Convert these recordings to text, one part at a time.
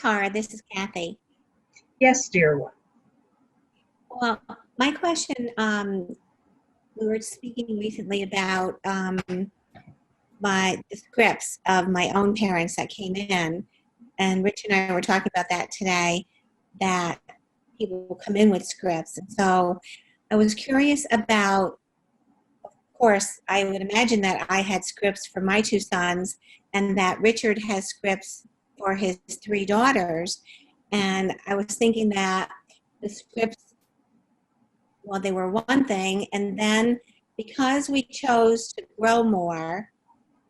Tara. This is Kathy. Yes, dear one. Well, my question, we were speaking recently about the scripts of my own parents that came in, and Rich and I were talking about that today, that people will come in with scripts. And so I was curious about, of course, I would imagine that I had scripts for my two sons and that Richard has scripts for his three daughters. And I was thinking that the scripts, well, they were one thing, and then because we chose to grow more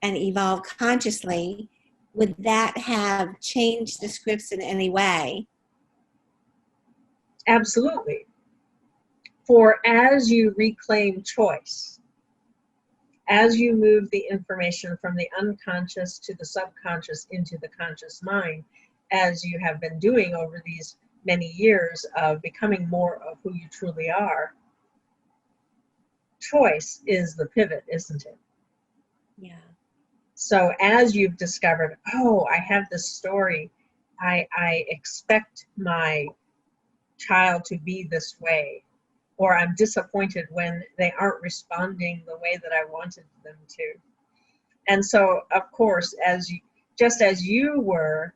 and evolve consciously, would that have changed the scripts in any way? Absolutely. For as you reclaim choice, as you move the information from the unconscious to the subconscious into the conscious mind, as you have been doing over these many years of becoming more of who you truly are, choice is the pivot, isn't it? Yeah. So as you've discovered, oh, I have this story, I expect my child to be this way, or I'm disappointed when they aren't responding the way that I wanted them to. And so, of course, just as you were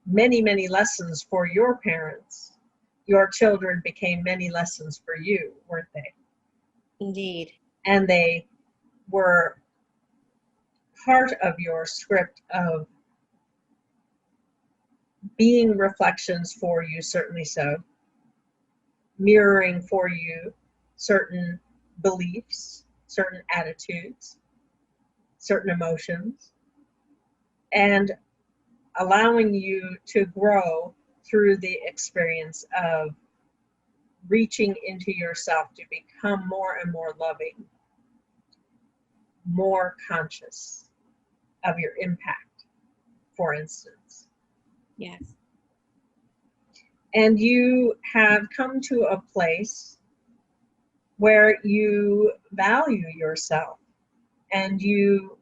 many, many lessons for your parents, your children became many lessons for you, weren't they? Indeed. And they were part of your script of being reflections for you, certainly so, mirroring for you certain beliefs, certain attitudes, certain emotions, and allowing you to grow through the experience of reaching into yourself to become more and more loving, more conscious of your impact, for instance. Yes. And you have come to a place where you value yourself and you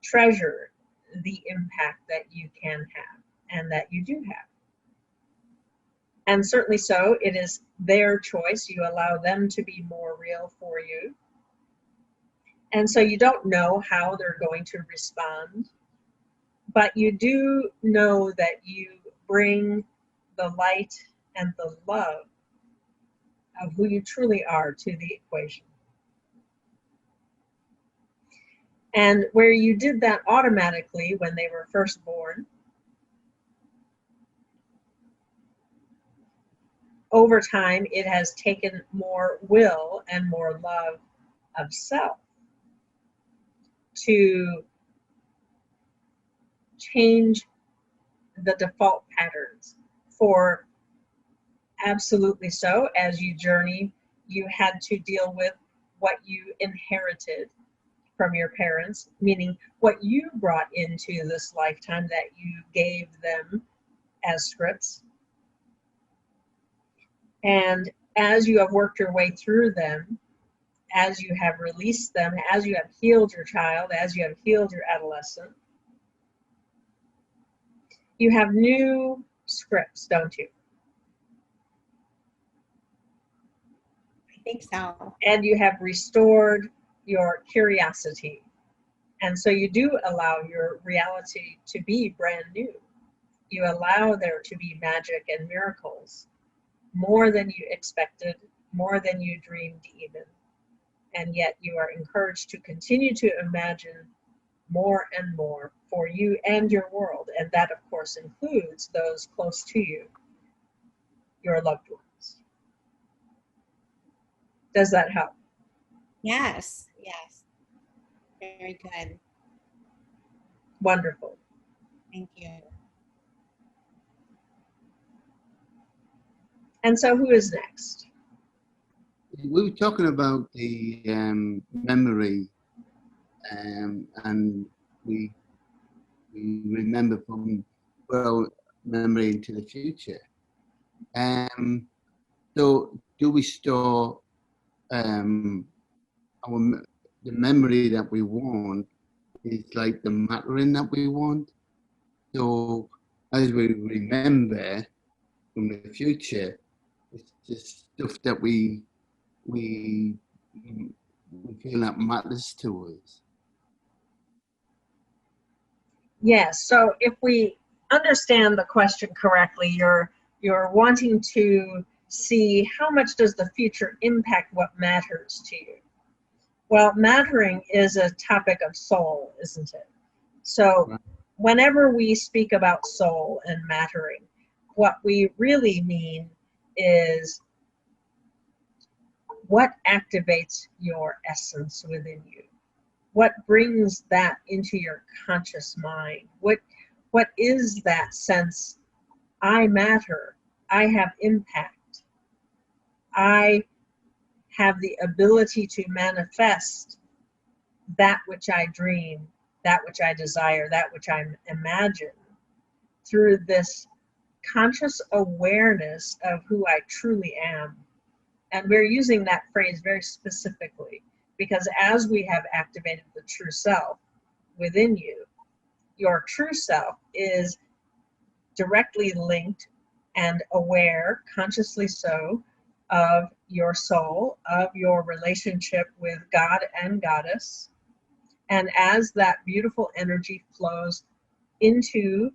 treasure the impact that you can have and that you do have. And certainly so, it is their choice. You allow them to be more real for you. And so you don't know how they're going to respond, but you do know that you bring the light and the love of who you truly are to the equation. And where you did that automatically when they were first born, over time it has taken more will and more love of self to change the default patterns. For absolutely so, as you journey, you had to deal with what you inherited from your parents, meaning what you brought into this lifetime that you gave them as scripts. And as you have worked your way through them, as you have released them, as you have healed your child, as you have healed your adolescent, you have new scripts, don't you? I think so. And you have restored your curiosity. And so you do allow your reality to be brand new. You allow there to be magic and miracles, more than you expected, more than you dreamed even. And yet you are encouraged to continue to imagine more and more for you and your world. And that, of course, includes those close to you, your loved ones. Does that help? Yes. Yes. Very good. Wonderful. Thank you. And so who is next? We were talking about the memory, and we remember from memory into the future. So do we store the memory that we want is like the mattering that we want? So as we remember from the future, it's just stuff that we we feel that matters to us. Yes, so if we understand the question correctly, you're wanting to see how much does the future impact what matters to you. Well, mattering is a topic of soul, isn't it? So Right. whenever we speak about soul and mattering, what we really mean is what activates your essence within you. What brings that into your conscious mind? What is that sense? I matter. I have impact. I have the ability to manifest that which I dream, that which I desire, that which I imagine through this conscious awareness of who I truly am. And we're using that phrase very specifically because as we have activated the true self within you, your true self is directly linked and aware, consciously so, of your soul, of your relationship with God and Goddess. And as that beautiful energy flows into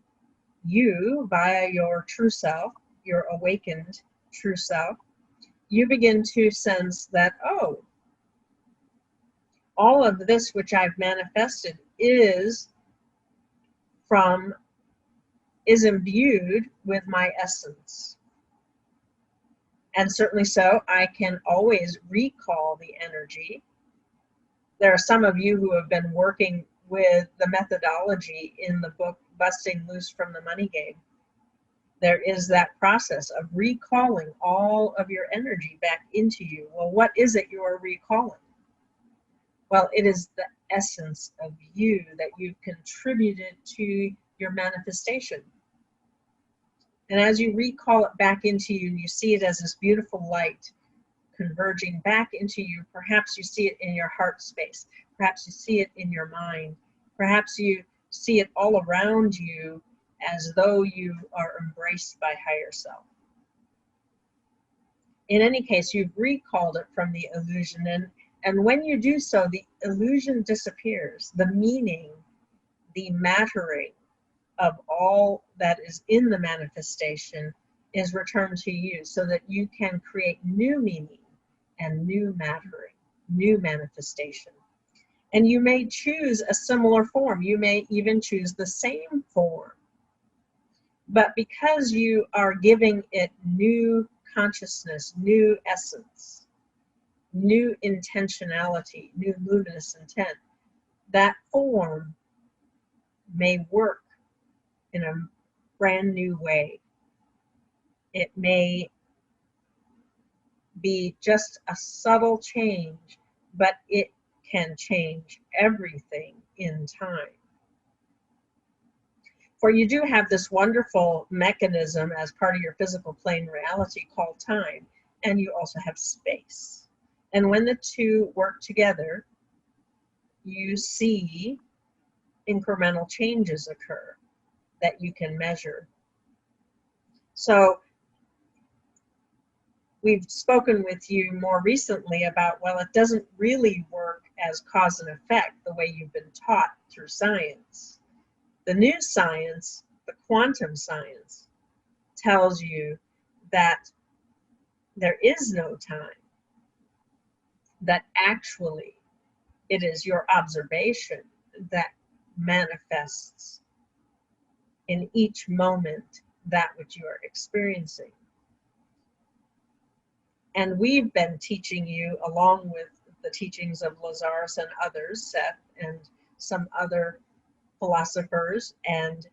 you via your true self, your awakened true self, you begin to sense that, oh, all of this which I've manifested is imbued with my essence. And certainly so, I can always recall the energy. There are some of you who have been working with the methodology in the book, Busting Loose from the Money Game. There is that process of recalling all of your energy back into you. Well, what is it you are recalling? Well, it is the essence of you that you've contributed to your manifestation. And as you recall it back into you, you see it as this beautiful light converging back into you. Perhaps you see it in your heart space. Perhaps you see it in your mind. Perhaps you see it all around you as though you are embraced by higher self. In any case, you've recalled it from the illusion, and when you do so, the illusion disappears. The meaning, the mattering of all that is in the manifestation is returned to you so that you can create new meaning and new mattering, new manifestation. And you may choose a similar form. You may even choose the same form. But because you are giving it new consciousness, new essence, new intentionality, new luminous intent, that form may work in a brand new way. It may be just a subtle change, but it can change everything in time. For you do have this wonderful mechanism as part of your physical plane reality called time, and you also have space. And when the two work together, you see incremental changes occur that you can measure. So we've spoken with you more recently about, well, it doesn't really work as cause and effect the way you've been taught through science. The new science, the quantum science, tells you that there is no time, that actually it is your observation that manifests in each moment that which you are experiencing. And we've been teaching you, along with the teachings of Lazarus and others, Seth and some other philosophers and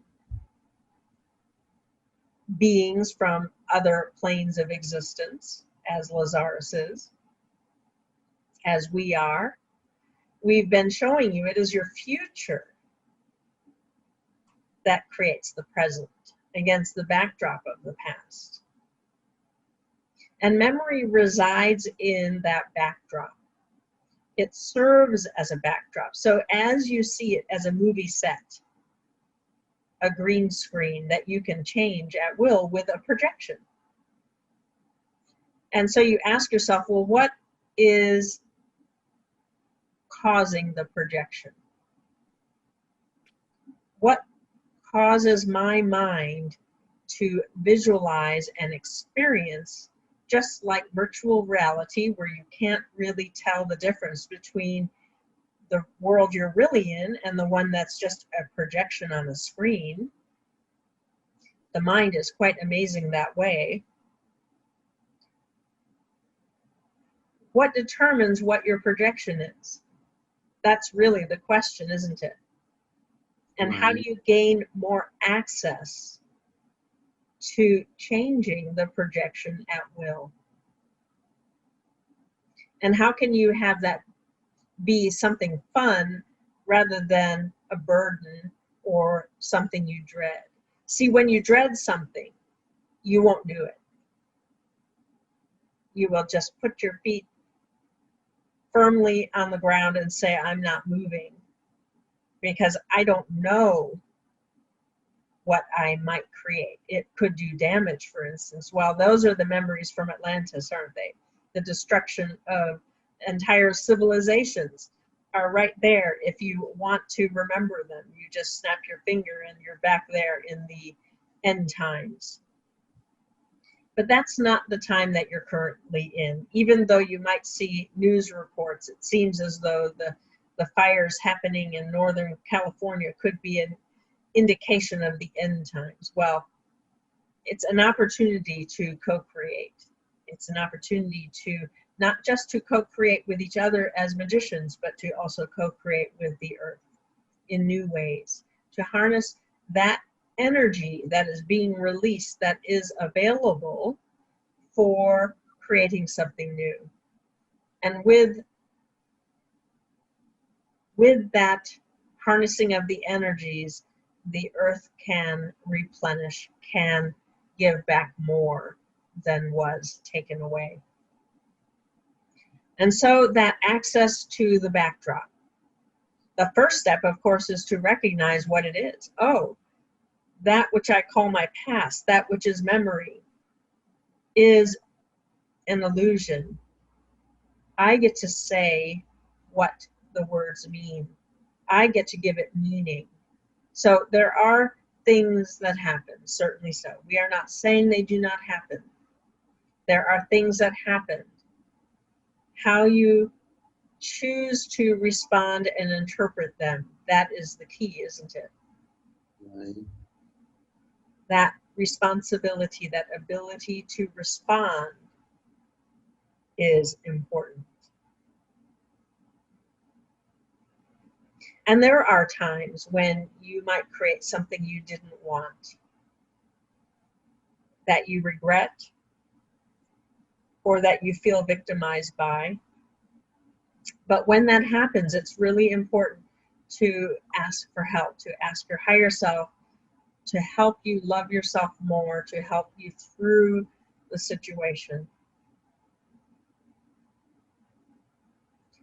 beings from other planes of existence, as Lazarus is, as we are. We've been showing you it is your future that creates the present against the backdrop of the past. And memory resides in that backdrop. It serves as a backdrop. So as you see it as a movie set, a green screen that you can change at will with a projection. And so you ask yourself, well, what is causing the projection? What causes my mind to visualize and experience, just like virtual reality, where you can't really tell the difference between the world you're really in and the one that's just a projection on a screen? The mind is quite amazing that way. What determines what your projection is? That's really the question, isn't it? And how do you gain more access to changing the projection at will? And how can you have that be something fun rather than a burden or something you dread? See, when you dread something, you won't do it. You will just put your feet firmly on the ground and say, I'm not moving, because I don't know what I might create. It could do damage, for instance. Well, those are the memories from Atlantis, aren't they? The destruction of entire civilizations are right there. If you want to remember them, you just snap your finger and you're back there in the end times. But that's not the time that you're currently in. Even though you might see news reports, it seems as though the fires happening in Northern California could be an indication of the end times. Well, it's an opportunity to co-create. It's an opportunity to not just to co-create with each other as magicians, but to also co-create with the earth in new ways, to harness that energy that is being released, that is available for creating something new. And with that harnessing of the energies, the earth can replenish, can give back more than was taken away. And so that access to the backdrop. The first step, of course, is to recognize what it is. Oh, that which I call my past, that which is memory, is an illusion. I get to say what the words mean. I get to give it meaning. So there are things that happen, certainly so. We are not saying they do not happen. There are things that happen. How you choose to respond and interpret them, that is the key, isn't it? Right. That responsibility, that ability to respond is important. And there are times when you might create something you didn't want, that you regret, or that you feel victimized by. But when that happens, it's really important to ask for help, to ask your higher self to help you love yourself more, to help you through the situation,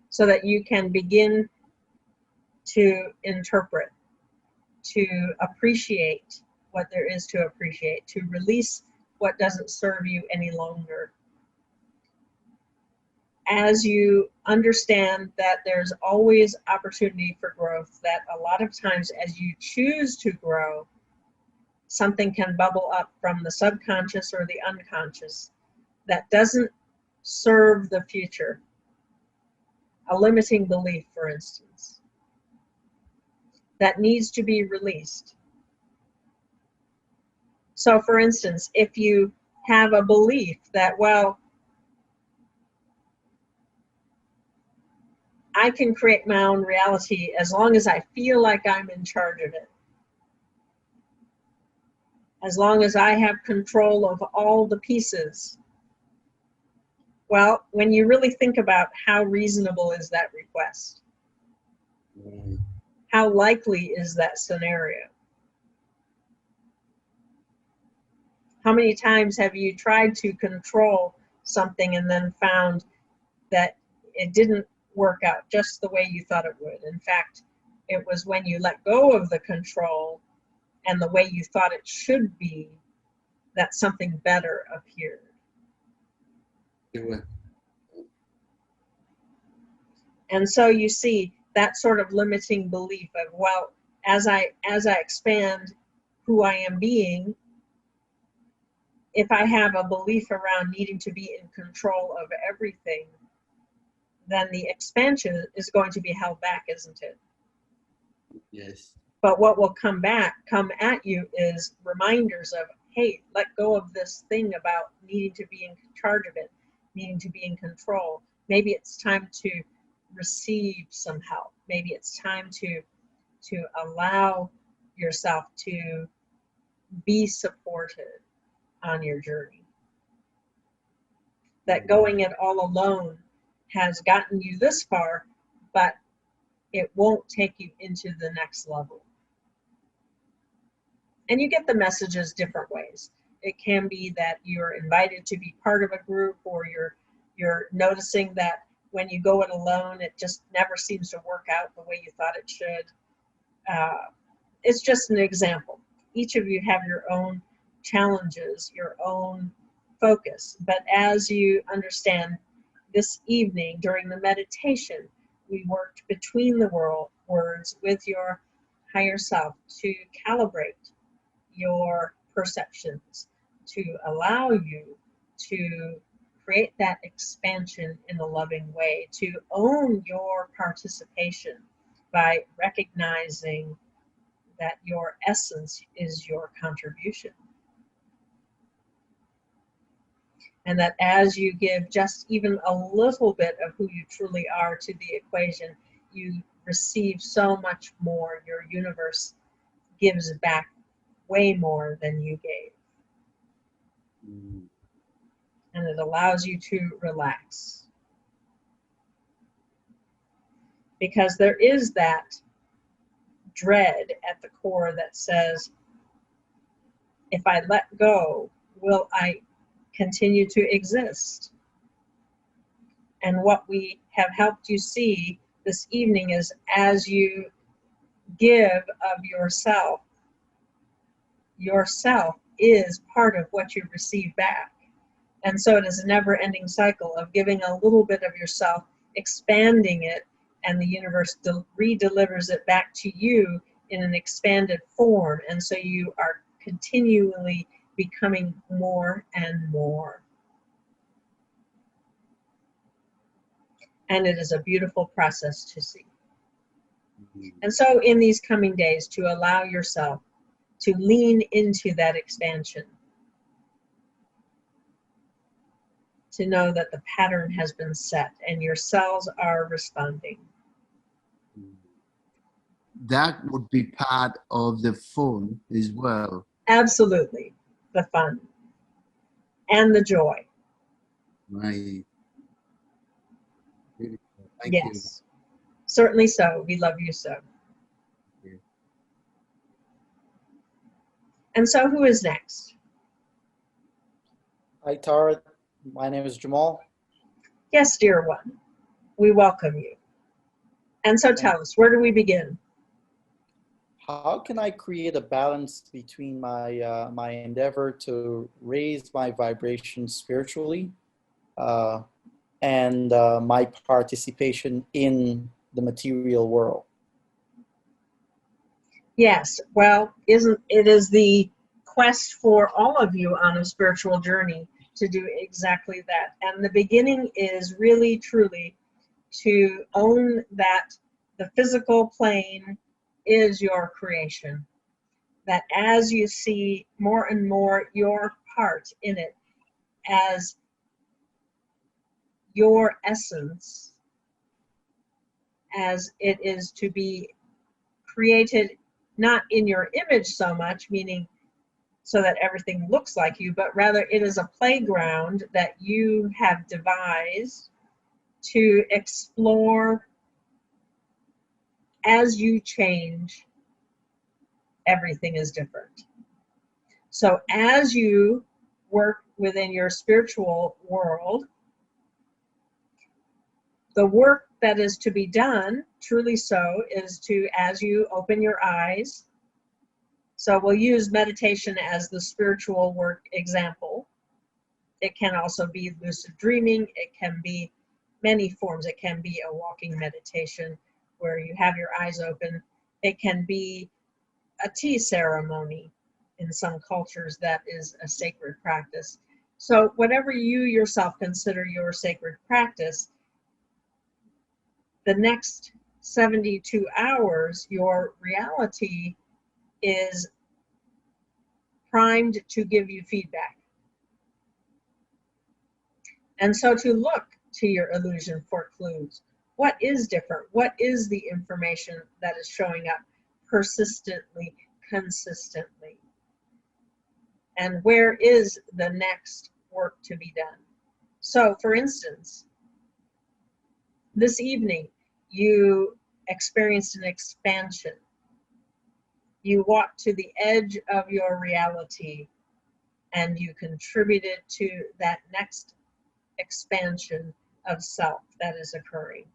so that you can begin to interpret, to appreciate what there is to appreciate, to release what doesn't serve you any longer. As you understand that there's always opportunity for growth, that a lot of times as you choose to grow, something can bubble up from the subconscious or the unconscious that doesn't serve the future. A limiting belief, for instance, that needs to be released. So for instance, if you have a belief that, well, I can create my own reality as long as I feel like I'm in charge of it, as long as I have control of all the pieces. Well, when you really think about how reasonable is that request, how likely is that scenario? How many times have you tried to control something and then found that it didn't work out just the way you thought it would? In fact, it was when you let go of the control and the way you thought it should be, that something better appeared. Yeah. And so you see that sort of limiting belief of, well, as I expand who I am being, if I have a belief around needing to be in control of everything, then the expansion is going to be held back, isn't it? Yes. But what will come at you is reminders of, hey, let go of this thing about needing to be in charge of it, needing to be in control. Maybe it's time to receive some help. Maybe it's time to allow yourself to be supported on your journey. That going it all alone has gotten you this far, but it won't take you into the next level. And you get the messages different ways. It can be that you're invited to be part of a group, or you're noticing that when you go it alone, it just never seems to work out the way you thought it should. It's just an example. Each of you have your own challenges, your own focus. But as you understand, this evening during the meditation, we worked between the words with your higher self to calibrate your perceptions, to allow you to create that expansion in a loving way, to own your participation by recognizing that your essence is your contribution. And that as you give just even a little bit of who you truly are to the equation, you receive so much more. Your universe gives back way more than you gave. And it allows you to relax. Because there is that dread at the core that says, if I let go, will I continue to exist? And what we have helped you see this evening is, as you give of yourself is part of what you receive back. And so it is a never-ending cycle of giving a little bit of yourself, expanding it, and the universe re-delivers it back to you in an expanded form. And so you are continually becoming more and more. And it is a beautiful process to see. And so in these coming days, to allow yourself to lean into that expansion, to know that the pattern has been set and your cells are responding. That would be part of the fun as well. Absolutely. The fun and the joy. Right. Beautiful. Thank you. Yes, certainly so. We love you so. you. And so who is next? Hi, Tara. My name is Jamal. Yes, dear one. We welcome you. And so tell us, where do we begin? How can I create a balance between my endeavor to raise my vibration spiritually and my participation in the material world? Yes, well, it is the quest for all of you on a spiritual journey to do exactly that. And the beginning is really, truly to own that the physical plane is your creation. That as you see more and more your part in it as your essence, as it is to be created not in your image so much, meaning so that everything looks like you, but rather it is a playground that you have devised to explore. As you change, everything is different. So as you work within your spiritual world, the work that is to be done, truly so, is to, as you open your eyes, So we'll use meditation as the spiritual work example. It can also be lucid dreaming. It can be many forms. It can be a walking meditation where you have your eyes open. It can be a tea ceremony. In some cultures, that is a sacred practice. So whatever you yourself consider your sacred practice, the next 72 hours, your reality is primed to give you feedback. And so to look to your illusion for clues. What is different? What is the information that is showing up persistently, consistently? And where is the next work to be done? So, for instance, this evening, you experienced an expansion. You walked to the edge of your reality and you contributed to that next expansion of self that is occurring.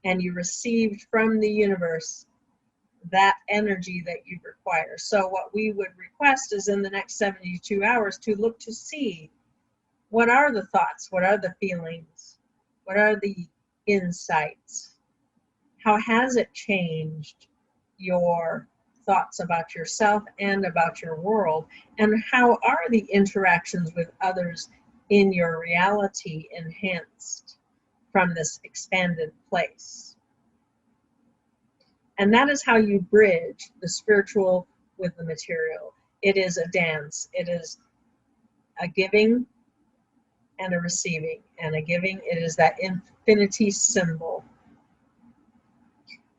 And you received from the universe that energy that you require. So what we would request is in the next 72 hours to look to see what are the thoughts, what are the feelings, what are the insights, how has it changed your thoughts about yourself and about your world, and how are the interactions with others in your reality enhanced from this expanded place. And that is how you bridge the spiritual with the material. It is a dance. It is a giving and a receiving. And a giving, it is that infinity symbol.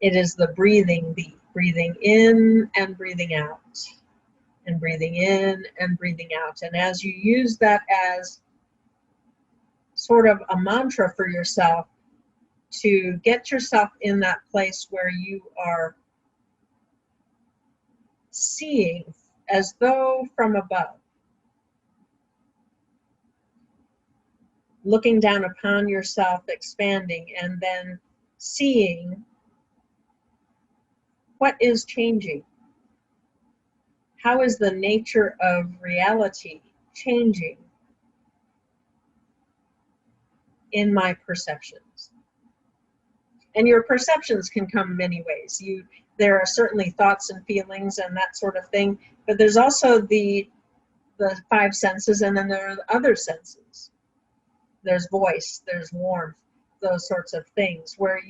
It is the breathing beat, breathing in and breathing out, and breathing in and breathing out. And as you use that as sort of a mantra for yourself, to get yourself in that place where you are seeing as though from above, looking down upon yourself, expanding, and then seeing what is changing. How is the nature of reality changing in my perceptions? And your perceptions can come many ways. There are certainly thoughts and feelings and that sort of thing, but there's also the five senses, and then there are the other senses. There's voice, there's warmth, those sorts of things where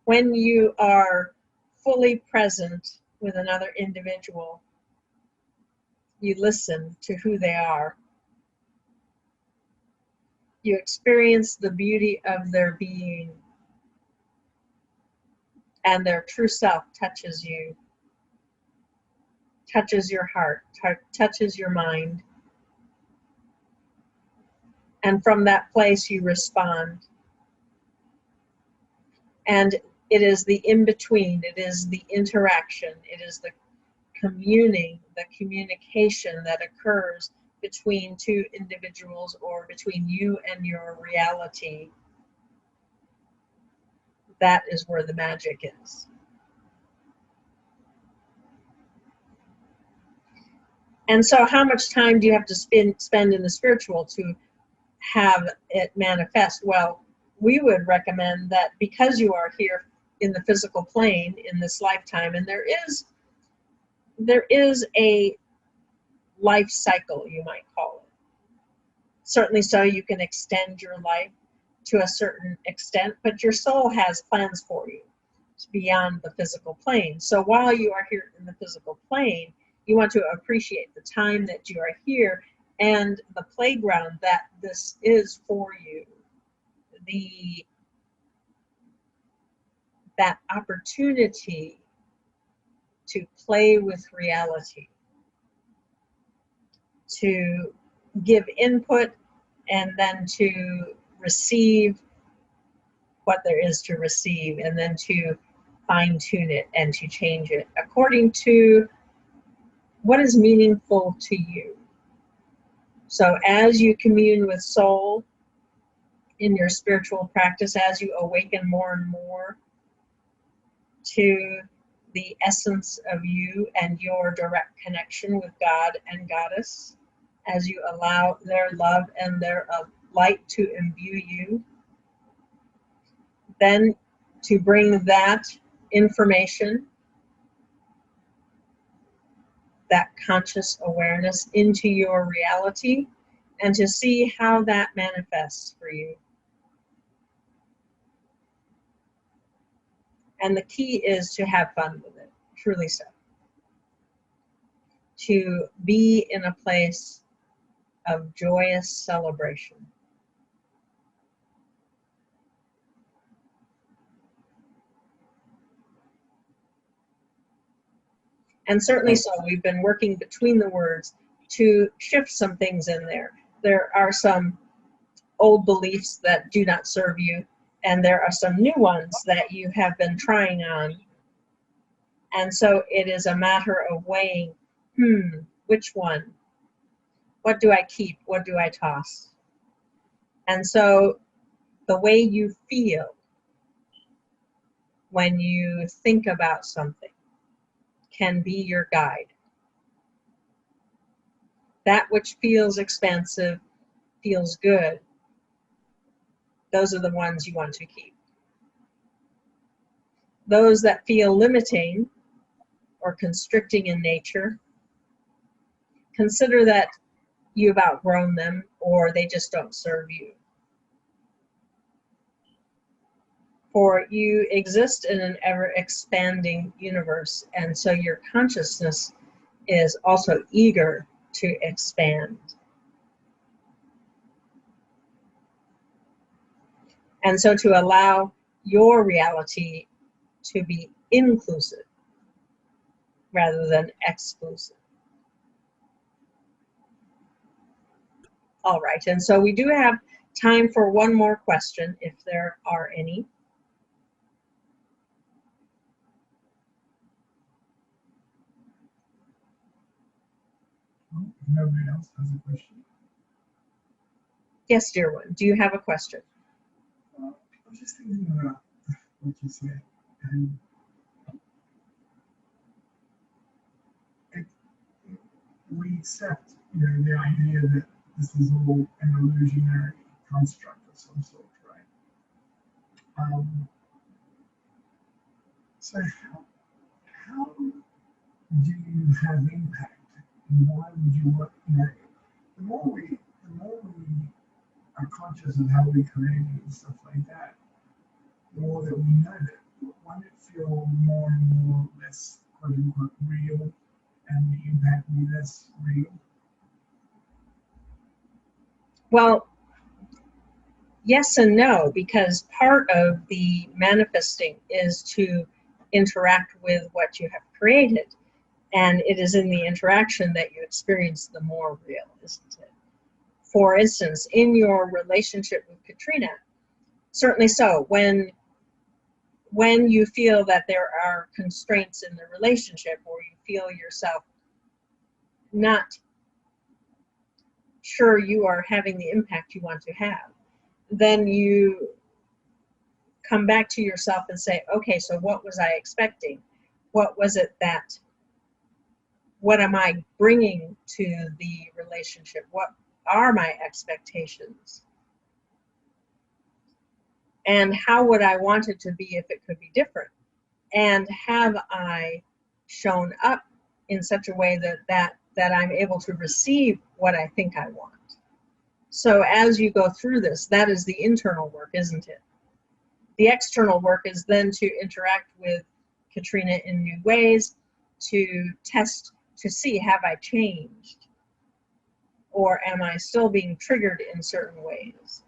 when you are fully present with another individual, you listen to who they are. You experience the beauty of their being, and their true self touches you, touches your heart, touches your mind. And from that place you respond. And it is the in-between, it is the interaction, it is the communing, the communication that occurs between two individuals or between you and your reality. That is where the magic is. And so how much time do you have to spend in the spiritual to have it manifest? Well, we would recommend that because you are here in the physical plane in this lifetime, and there is a life cycle, you might call it. Certainly so you can extend your life to a certain extent, but your soul has plans for you beyond the physical plane. So while you are here in the physical plane, you want to appreciate the time that you are here and the playground that this is for you. That opportunity to play with reality, to give input, and then to receive what there is to receive, and then to fine-tune it and to change it according to what is meaningful to you. So as you commune with soul in your spiritual practice, as you awaken more and more to the essence of you and your direct connection with God and Goddess, as you allow their love and their light to imbue you, then to bring that information, that conscious awareness into your reality, and to see how that manifests for you. And the key is to have fun with it, truly so. To be in a place of joyous celebration. And certainly so, we've been working between the words to shift some things in there. There are some old beliefs that do not serve you, and there are some new ones that you have been trying on. And so it is a matter of weighing, which one? What do I keep? What do I toss? And so the way you feel when you think about something can be your guide. That which feels expansive, feels good, those are the ones you want to keep. Those that feel limiting or constricting in nature, consider that you've outgrown them or they just don't serve you. For you exist in an ever-expanding universe, and so your consciousness is also eager to expand. And so to allow your reality to be inclusive rather than exclusive. All right, and so we do have time for one more question, if there are any. Nobody else has a question. Yes, dear one, do you have a question? I was just thinking about what you said, and we accept, the idea that this is all an illusionary construct of some sort, right? So how do you have impact, and why would you want? The more we are conscious of how we create and stuff like that, the more that we know that, won't it feel more and more less quote unquote real, and the impact be less real? Well, yes and no, because part of the manifesting is to interact with what you have created. And it is in the interaction that you experience the more real, isn't it? For instance, in your relationship with Katharina, certainly so, when you feel that there are constraints in the relationship, or you feel yourself not sure you are having the impact you want to have, then you come back to yourself and say, okay, so what was I expecting? What was it that, what am I bringing to the relationship? What are my expectations? And how would I want it to be if it could be different? And have I shown up in such a way that I'm able to receive what I think I want? So as you go through this, that is the internal work, isn't it? The external work is then to interact with Katharina in new ways, to test, to see, have I changed? Or am I still being triggered in certain ways?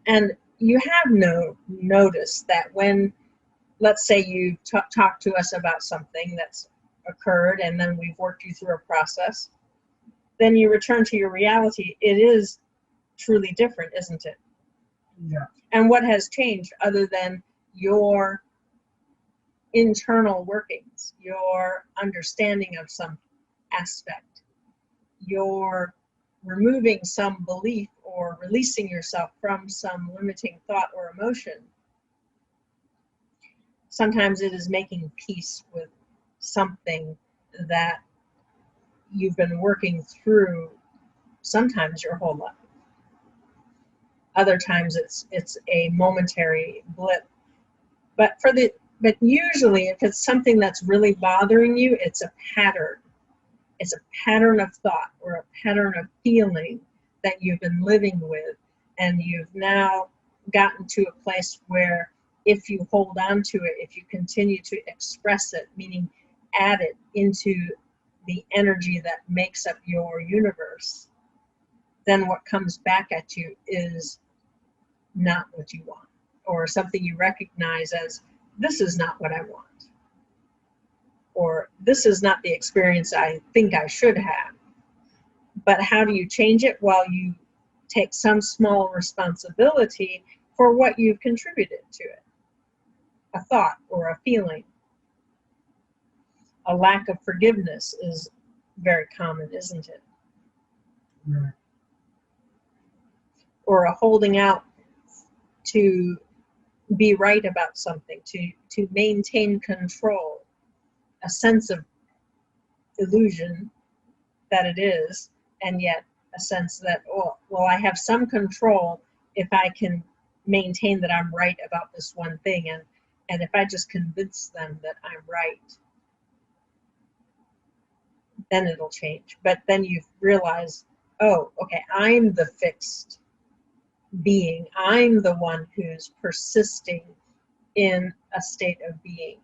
And you have noticed that when, let's say you talk to us about something that's occurred and then we've worked you through a process, then you return to your reality. It is truly different, isn't it? Yeah. And what has changed other than your internal workings, your understanding of some aspect, your removing some belief or releasing yourself from some limiting thought or emotion. Sometimes it is making peace with something that you've been working through sometimes your whole life. Other times it's a momentary blip. But usually if it's something that's really bothering you, it's a pattern. It's a pattern of thought or a pattern of feeling that you've been living with, and you've now gotten to a place where if you hold on to it, if you continue to express it, meaning add it into the energy that makes up your universe, then what comes back at you is not what you want, or something you recognize as, this is not what I want, or this is not the experience I think I should have. But how do you change it? Well, you take some small responsibility for what you've contributed to it. A thought or a feeling. A lack of forgiveness is very common, isn't it? Right. Or a holding out to be right about something, to maintain control, a sense of illusion that it is, and yet a sense that, oh, well, I have some control if I can maintain that I'm right about this one thing, and if I just convince them that I'm right, then it'll change. But then you realize, oh, okay, I'm the fixed being. I'm the one who's persisting in a state of being.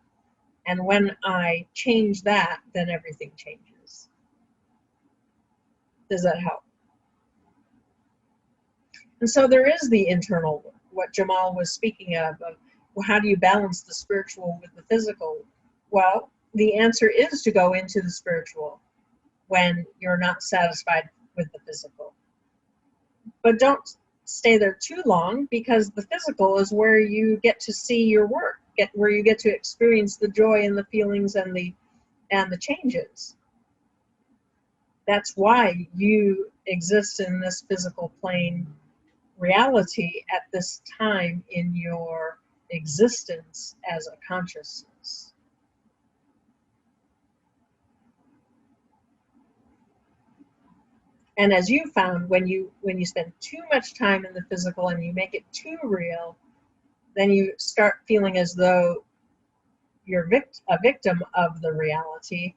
And when I change that, then everything changes. Does that help? And so there is the internal work, what Jamal was speaking of well, how do you balance the spiritual with the physical? Well, the answer is to go into the spiritual when you're not satisfied with the physical. But don't stay there too long, because the physical is where you get to see your work, where you get to experience the joy and the feelings and the changes. That's why you exist in this physical plane reality at this time in your existence as a consciousness. And as you found, when you spend too much time in the physical and you make it too real, then you start feeling as though you're a victim of the reality.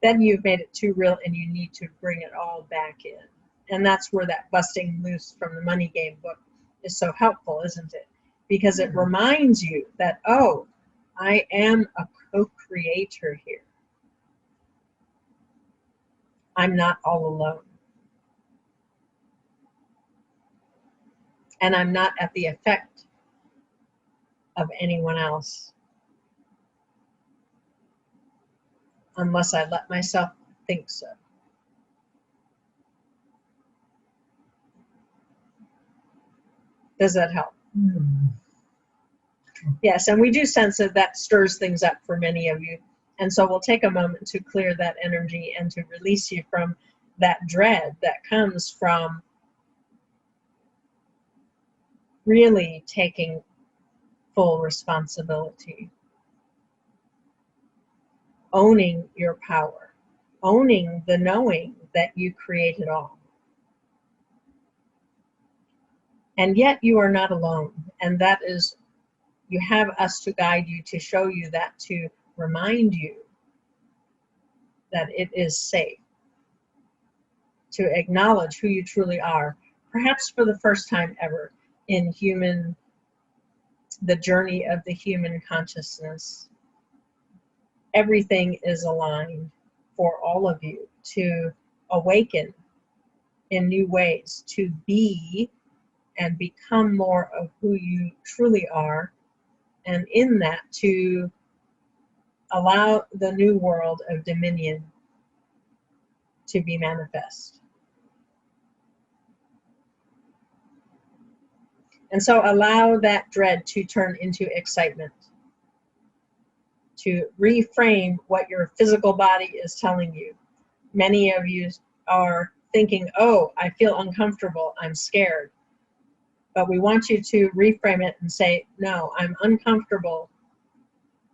Then you've made it too real and you need to bring it all back in. And that's where that Busting Loose from the Money Game book is so helpful, isn't it? Because it reminds you that, oh, I am a co-creator here. I'm not all alone. And I'm not at the effect of anyone else, unless I let myself think so. Does that help? Mm. Yes, and we do sense that stirs things up for many of you. And so we'll take a moment to clear that energy and to release you from that dread that comes from really taking full responsibility. Owning your power. Owning the knowing that you create it all. And yet you are not alone. And that is, you have us to guide you, to show you that, to remind you that it is safe, to acknowledge who you truly are, perhaps for the first time ever in the journey of the human consciousness. Everything is aligned for all of you to awaken in new ways, to be and become more of who you truly are, and in that to allow the new world of dominion to be manifest. And so allow that dread to turn into excitement, to reframe what your physical body is telling you. Many of you are thinking, oh, I feel uncomfortable, I'm scared. But we want you to reframe it and say, no, I'm uncomfortable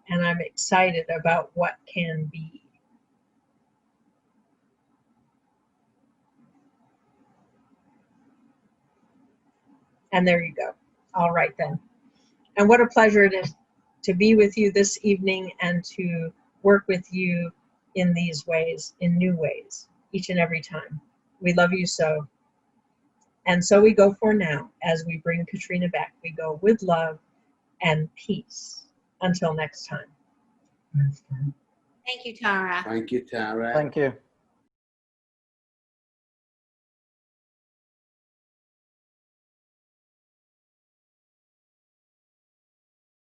and I'm excited about what can be. And there you go. All right then. And what a pleasure it is to be with you this evening and to work with you in these ways, in new ways, each and every time. We love you so. And so we go for now. As we bring Katharina back, we go with love and peace. Until next time. Next time. Thank you, Tara. Thank you, Tara. Thank you.